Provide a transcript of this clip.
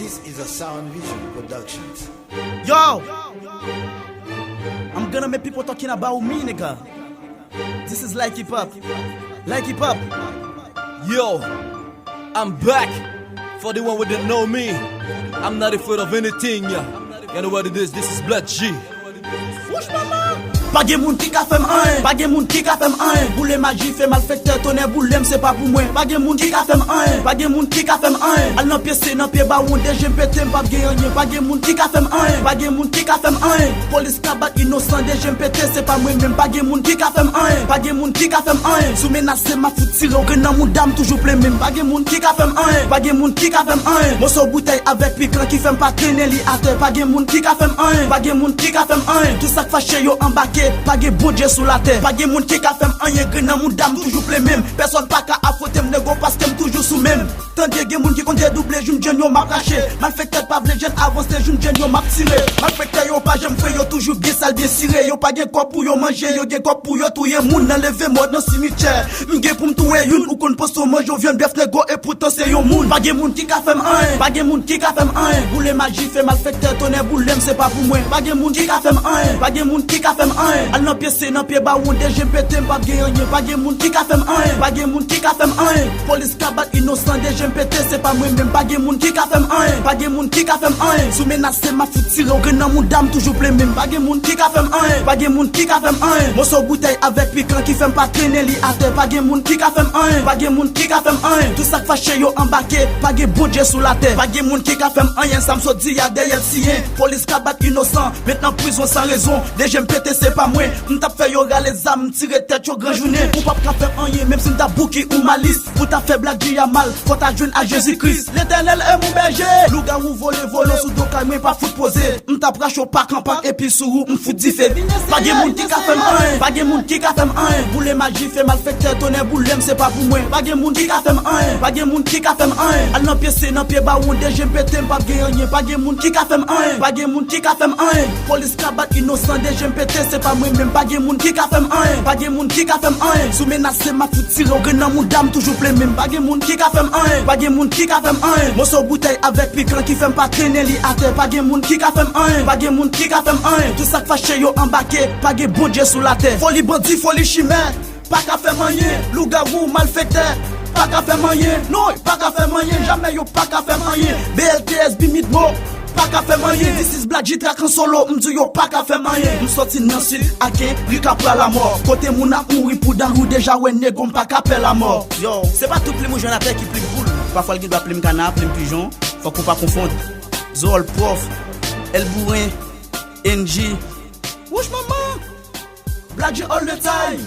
This is a Sound Vision Productions. Yo! I'm gonna make people talking about me, nigga. This is Like Hip Hop. Like Hip Hop. Yo, I'm back. For the one who didn't know me, I'm not afraid of anything, yeah. You know what it is? This is Blood G. Wouch maman! Pas de moun qui ka fèm an, pas de moun qui ka fèm an. Boule magie fait malfaiteur, tonnerre boulem c'est pas pour moi. Pas de moun qui ka fèm an, pas de moun qui ka fèm an. Al nan pied c'est nan pied ba ou déjà pété m'pa gagner. Pas de moun qui ka fèm an, pas de moun qui ka fèm an. Police ka bat innocent déjà pété c'est pas moi même. Pas de moun qui ka fèm an, pas de moun qui ka fèm an. Sous menace ma fout tirer au grand moun dame toujours plein même. Pas de moun qui ka fèm an, pas de moun qui ka fèm an. Mon so bouteille avec piquant qui fèm pas traîner li à terre. Pas de moun qui ka fèm an, pas de moun qui ka fèm an. Tout ça fâché yo embarqué. Pas de bon Dieu sous la terre. Pas de moun qui ka fèm an, y'a grand moun dame toujours plein même. Personne pas ka affronter m'nego parce que toujours sous même. Tandis que moun qui compte dédoubler, j'une jeune yo m'a caché. Malfaiteur pas blé jeune avancer, j'une jeune yo m'a tiré. Malfaiteur yo pas j'aime fait yo toujours bien sale bien ciré. Yo pas de quoi pour yo manger, yo de quoi pour yo touyer moun nan lever mort dans cimetière. M'gé pour m'touer une ou qu'on poste mange yo vient bref nego et pourtant c'est yo moun. Pas de moun qui ka fèm an, pas de moun qui ka fèm an. Boule magie fait malfaiteur tonnerre boulem c'est pas pour moi. Pas de moun qui ka fèm an, pas de moun qui ka fèm an. Al nan pied c'est nan pied ba ou déjà pété m'pa gagner. Pas de moun qui ka fèm an, pas de moun qui ka fèm an. Police ka bat innocent déjà pété c'est pas moi même. Pas de moun qui ka fèm an, pas de moun qui ka fèm an. Sous menace ma fout tirer au grand moun dame toujours plein même. Pas de moun qui ka fèm an, pas de moun qui ka fèm an. Mon so bouteille avec piquant qui fèm pas traîner li à terre. Pas de moun qui ka fèm an, pas de moun qui ka fèm an. Tout ça fâché yo embarqué. Pas de bon Dieu sous la terre. Pas de moun qui ka fèm an, y'a ça me so dit y'a derrière sien. Police ka bat innocent, maintenant prison sans raison. Déjà m'pété c'est pas moi. M't'a fait yo gars les âmes tirer tête yo grand journée. Ou pas ka fèm an yé même si m't'a bouki ou malice. Pour ta faible Dieu a mal, faut ta joindre à Jésus-Christ. L'Éternel est mon berger. Louga ou voler sous dos calme pas fout poser. M't'a brache au pack en pack et puis sous roue m'fout diffé. Pas de moun qui ka fèm an, pas de moun qui ka fèm an. Boule magie fait malfaiteur tonnerre boulem c'est pas pour moi. Pas de moun qui ka fèm an, pas de moun qui ka fèm an. Al nan pied c'est nan pied ba ou déjà pété m'pa gagner. Pas de moun qui ka fèm an, pas de moun qui ka fèm an. Police ka bat innocent déjà pété c'est pas moi même. Pas de moun qui ka fèm an, pas de moun qui ka fèm an. Sous menace ma fout tirer au grand moun dame toujours plein même. Pas de moun qui ka fèm an, pas de moun qui ka fèm an. Mon so bouteille avec piquant qui fèm pas traîner li à terre. Pas de moun qui ka fèm an, pas de moun qui ka fèm an. Tout ça fâché yo embarqué. Pas de bon Dieu sous la terre. Folie bandit, folie chimère. Pas qu'à faire manier, loup-garou, malfaiteur. Pas qu'à faire manier, non, pas qu'à faire manier. Jamais yo pas qu'à faire manier. BLTS, Bimidmo. Pas qu'à faire manier. This is Black G track en solo. M'dou yo pas qu'à faire manier. M'sorti nan sud, ake, rika pra la mort. Côté mouna mouri pour dans rou déjà ouais négon pas qu'à faire la mort. Yo, c'est pas tout pli mou à terre qui pli boule. Parfois le doit pli canard, pli pigeon. Faut qu'on pas confondre. Zol, prof, El Bourrin, NG. Wouch maman? Black G all the time.